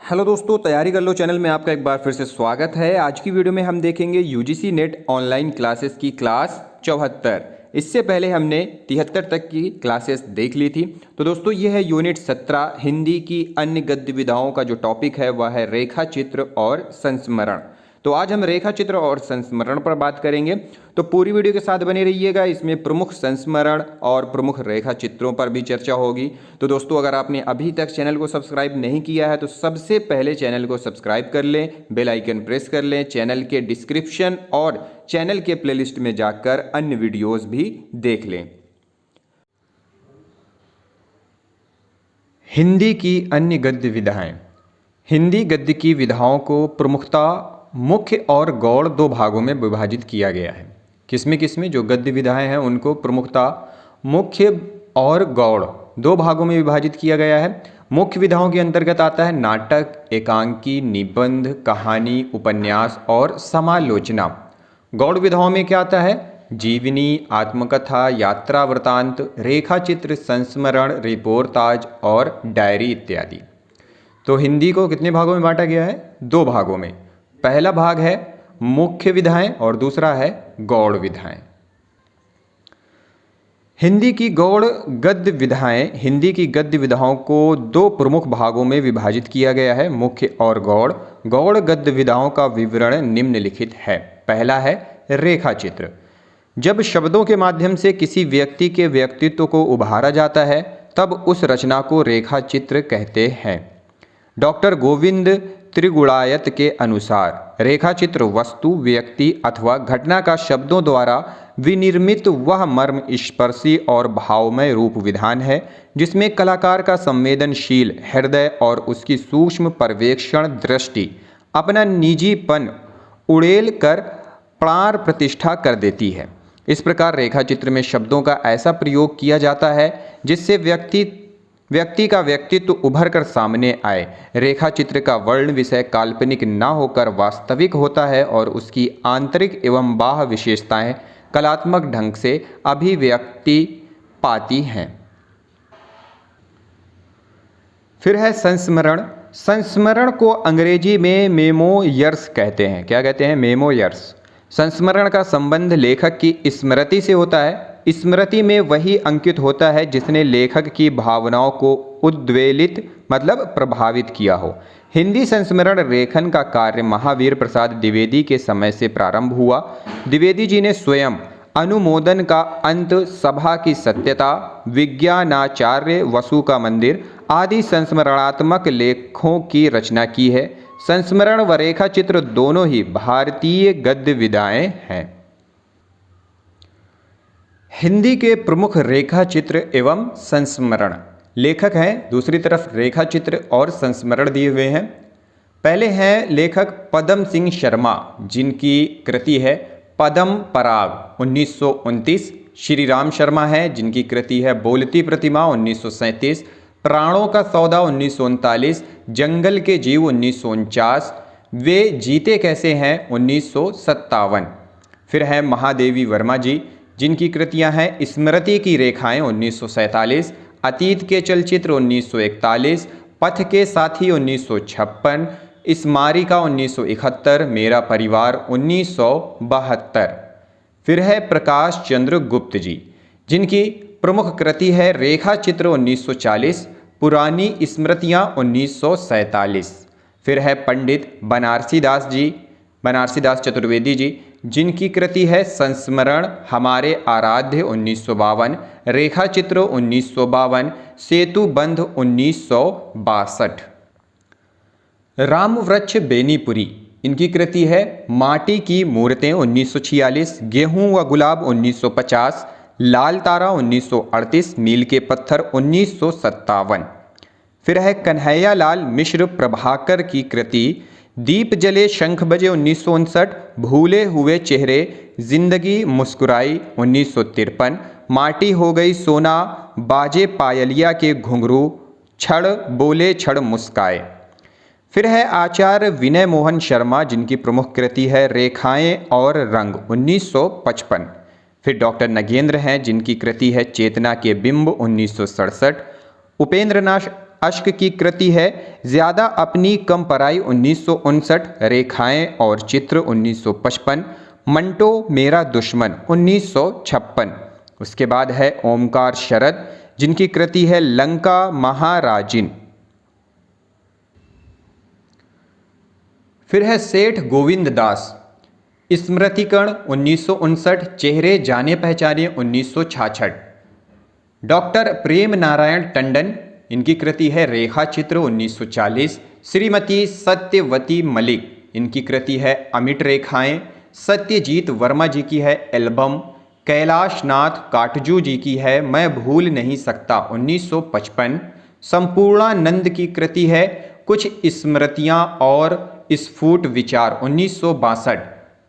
Hello दोस्तों, तैयारी कर लो चैनल में आपका एक बार फिर से स्वागत है। आज की वीडियो में हम देखेंगे यूजीसी नेट ऑनलाइन क्लासेस की क्लास 74। इससे पहले हमने 73 तक की क्लासेस देख ली थी। तो दोस्तों ये है यूनिट 17 हिंदी की अन्य गद्य विधाओं का जो टॉपिक है वह है रेखा चित्र और संस्मरण। तो आज हम रेखा चित्र और संस्मरण पर बात करेंगे, तो पूरी वीडियो के साथ बने रहिएगा। इसमें प्रमुख संस्मरण और प्रमुख रेखा चित्रों पर भी चर्चा होगी। तो दोस्तों अगर आपने अभी तक चैनल को सब्सक्राइब नहीं किया है तो सबसे पहले चैनल को सब्सक्राइब कर लें, बेल आइकन प्रेस कर लें, चैनल के डिस्क्रिप्शन और चैनल के प्लेलिस्ट में जाकर अन्य वीडियोस भी देख लें। हिंदी की अन्य गद्य विधाएं। हिंदी गद्य की विधाओं को प्रमुखता मुख्य और गौड़ दो भागों में विभाजित किया गया है। किसमें जो गद्य विधाएं हैं उनको प्रमुखता मुख्य और गौड़ दो भागों में विभाजित किया गया है। मुख्य विधाओं के अंतर्गत आता है नाटक, एकांकी, निबंध, कहानी, उपन्यास और समालोचना। गौड़ विधाओं में क्या आता है? जीवनी, आत्मकथा, यात्रा वृतांत, रेखा चित्र, संस्मरण, रिपोर्टाज और डायरी इत्यादि। तो हिंदी को कितने भागों में बांटा गया है? दो भागों में। पहला भाग है मुख्य विधाएं और दूसरा है गौड़ विधाएं। हिंदी की गौड़ गद्य विधाएं। हिंदी की गद्य विधाओं को दो प्रमुख भागों में विभाजित किया गया है, मुख्य और गौड़। गौड़ गद्य विधाओं का विवरण निम्नलिखित है। पहला है रेखा चित्र। जब शब्दों के माध्यम से किसी व्यक्ति के व्यक्तित्व को उभारा जाता है तब उस रचना को रेखा चित्र कहते हैं। डॉक्टर गोविंद त्रिगुणायत के अनुसार रेखा चित्र वस्तु, व्यक्ति अथवा घटना का शब्दों द्वारा विनिर्मित वह मर्म स्पर्शी और भावमय रूप विधान है जिसमें कलाकार का संवेदनशील हृदय और उसकी सूक्ष्म पर्यवेक्षण दृष्टि अपना निजीपन उड़ेल कर प्राण प्रतिष्ठा कर देती है। इस प्रकार रेखा चित्र में शब्दों का ऐसा प्रयोग किया जाता है जिससे व्यक्ति का व्यक्तित्व उभर कर सामने आए। रेखा चित्र का वर्ण विषय काल्पनिक न होकर वास्तविक होता है और उसकी आंतरिक एवं बाह्य विशेषताएं कलात्मक ढंग से अभिव्यक्ति पाती हैं। फिर है संस्मरण। संस्मरण को अंग्रेजी में मेमोयर्स कहते हैं। क्या कहते हैं? मेमोयर्स। संस्मरण का संबंध लेखक की स्मृति से होता है। स्मृति में वही अंकित होता है जिसने लेखक की भावनाओं को उद्वेलित मतलब प्रभावित किया हो। हिंदी संस्मरण लेखन का कार्य महावीर प्रसाद द्विवेदी के समय से प्रारंभ हुआ। द्विवेदी जी ने स्वयं अनुमोदन का अंत, सभा की सत्यता, विज्ञानाचार्य, वसु का मंदिर आदि संस्मरणात्मक लेखों की रचना की है। संस्मरण व रेखा चित्र दोनों ही भारतीय गद्य विधाएं हैं। हिंदी के प्रमुख रेखा चित्र एवं संस्मरण लेखक हैं। दूसरी तरफ रेखा चित्र और संस्मरण दिए हुए हैं। पहले हैं लेखक पदम सिंह शर्मा जिनकी कृति है पदम पराग 1929। श्री राम शर्मा हैं जिनकी कृति है बोलती प्रतिमा 1937। प्राणों का सौदा 1939। जंगल के जीव 1949। वे जीते कैसे हैं 1957। फिर है महादेवी वर्मा जी जिनकी कृतियां हैं स्मृति की रेखाएं 1947। अतीत के चलचित्र 1941। पथ के साथी 1956। स्मारिका 1971। मेरा परिवार 1972। फिर है प्रकाश चंद्र गुप्त जी जिनकी प्रमुख कृति है रेखा चित्र 1940। पुरानी स्मृतियां 1947। फिर है पंडित बनारसी दास चतुर्वेदी जी जिनकी कृति है संस्मरण हमारे आराध्य 1952। रेखा चित्र 1952। सेतु बंध 1962। रामवृक्ष बेनीपुरी इनकी कृति है माटी की मूर्तें 1946। गेहूं व गुलाब 1950। लाल तारा 1938। मील के पत्थर 1957। फिर है कन्हैया लाल मिश्र प्रभाकर की कृति दीप जले शंख बजे 1959। भूले हुए चेहरे जिंदगी मुस्कुराई 1953। माटी हो गई सोना बाजे पायलिया के घुंघरू छड़ बोले छड़ मुस्काए। फिर है आचार्य विनय मोहन शर्मा जिनकी प्रमुख कृति है रेखाएं और रंग 1955। फिर डॉक्टर नगेंद्र हैं जिनकी कृति है चेतना के बिंब 1967। अश्क की कृति है। ज़्यादा अपनी कम पराई 1959, रेखाएं और चित्र 1955, मंटो मेरा दुश्मन 1956। उसके बाद है ओमकार शरद जिनकी कृति है लंका महाराजिन। फिर है सेठ गोविंद दास, स्मृतिकण 1959, चेहरे जाने पहचाने 1966। डॉक्टर प्रेम नारायण टंडन, इनकी कृति है रेखा चित्र 1940। श्रीमती सत्यवती मलिक, इनकी कृति है अमिट रेखाएं। सत्यजीत वर्मा जी की है एल्बम। कैलाश नाथ काटजू जी की है मैं भूल नहीं सकता 1955। संपूर्णानंद की कृति है कुछ स्मृतियां और स्फुट विचार 1962।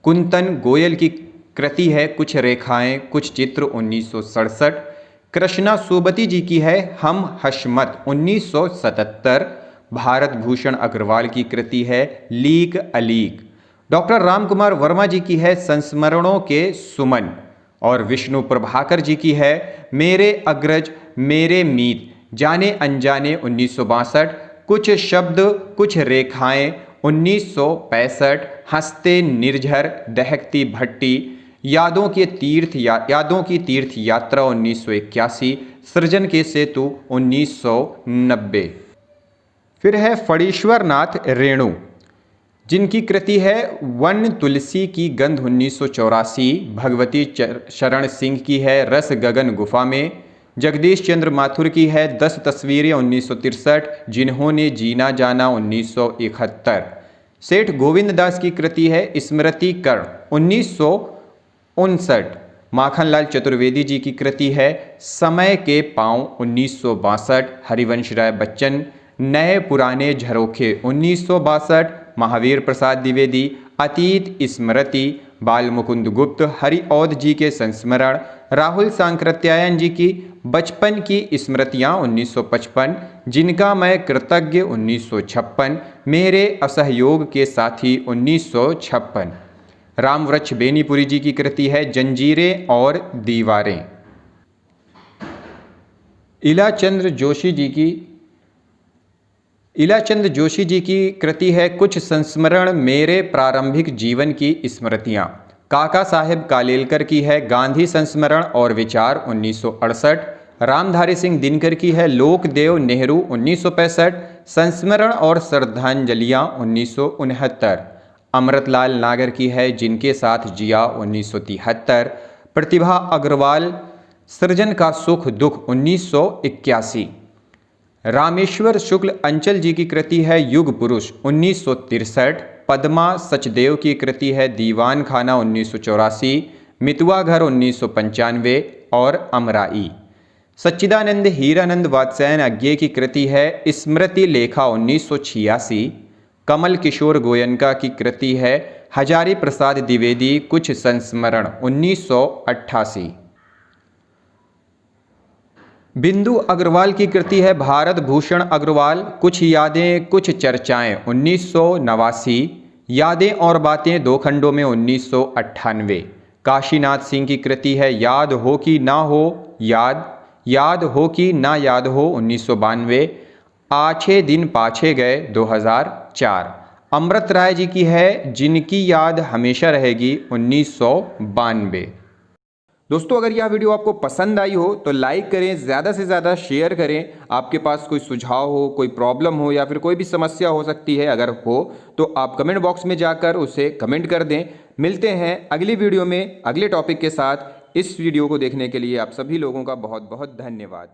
कुंतन गोयल की कृति है कुछ रेखाएं कुछ चित्र 1967। कृष्णा सोबती जी की है हम हशमत 1977। भारत भूषण अग्रवाल की कृति है लीक अलीक। डॉक्टर रामकुमार वर्मा जी की है संस्मरणों के सुमन। और विष्णु प्रभाकर जी की है मेरे अग्रज मेरे मीत जाने अनजाने 1962। कुछ शब्द कुछ रेखाएं 1965। हंसते निर्झर दहकती भट्टी, यादों की तीर्थ यात्रा 1981। सृजन के सेतु 1990। फिर है फणीश्वर नाथ रेणु जिनकी कृति है वन तुलसी की गंध 1984। भगवती शरण सिंह की है रस गगन गुफा में। जगदीश चंद्र माथुर की है 10 तस्वीरें 1963। जिन्होंने जीना जाना 1971। सेठ गोविंद दास की कृति है स्मृति कर्ण 1959। माखनलाल चतुर्वेदी जी की कृति है समय के पांव 1962। हरिवंश राय बच्चन नए पुराने झरोखे 1962। महावीर प्रसाद द्विवेदी अतीत स्मृति। बाल मुकुंद गुप्त हरिऔध जी के संस्मरण। राहुल सांकृत्यायन जी की बचपन की स्मृतियाँ 1955। जिनका मैं कृतज्ञ 1956। मेरे असहयोग के साथी 1956। रामवृक्ष बेनीपुरी जी की कृति है जंजीरें और दीवारें। इलाचंद्र जोशी जी की कृति है कुछ संस्मरण मेरे प्रारंभिक जीवन की स्मृतियाँ। काका साहेब कालेलकर की है गांधी संस्मरण और विचार 1968। रामधारी सिंह दिनकर की है लोकदेव नेहरू 1965। संस्मरण और श्रद्धांजलियाँ 1969। अमृतलाल नागर की है जिनके साथ जिया 1973। प्रतिभा अग्रवाल सृजन का सुख दुख 1981। रामेश्वर शुक्ल अंचल जी की कृति है युग पुरुष 1963। पद्मा सचदेव की कृति है दीवान खाना 1984। मितुआ घर 1995 और अमराई। सच्चिदानंद हीरानंद वात्स्यायन अज्ञे की कृति है स्मृति लेखा 1986। कमल किशोर गोयनका की कृति है हजारी प्रसाद द्विवेदी कुछ संस्मरण 1988। बिंदु अग्रवाल की कृति है भारत भूषण अग्रवाल कुछ यादें कुछ चर्चाएं 1989। यादें और बातें 2 खंडों में 1998। काशीनाथ सिंह की कृति है याद हो कि ना हो याद हो कि ना याद हो 1992। आछे दिन पाछे गए 2004। अमृत राय जी की है जिनकी याद हमेशा रहेगी 1992। दोस्तों अगर यह वीडियो आपको पसंद आई हो तो लाइक करें, ज़्यादा से ज़्यादा शेयर करें। आपके पास कोई सुझाव हो कोई प्रॉब्लम हो या फिर कोई भी समस्या हो सकती है अगर हो तो आप कमेंट बॉक्स में जाकर उसे कमेंट कर दें। मिलते हैं अगली वीडियो में अगले टॉपिक के साथ। इस वीडियो को देखने के लिए आप सभी लोगों का बहुत बहुत धन्यवाद।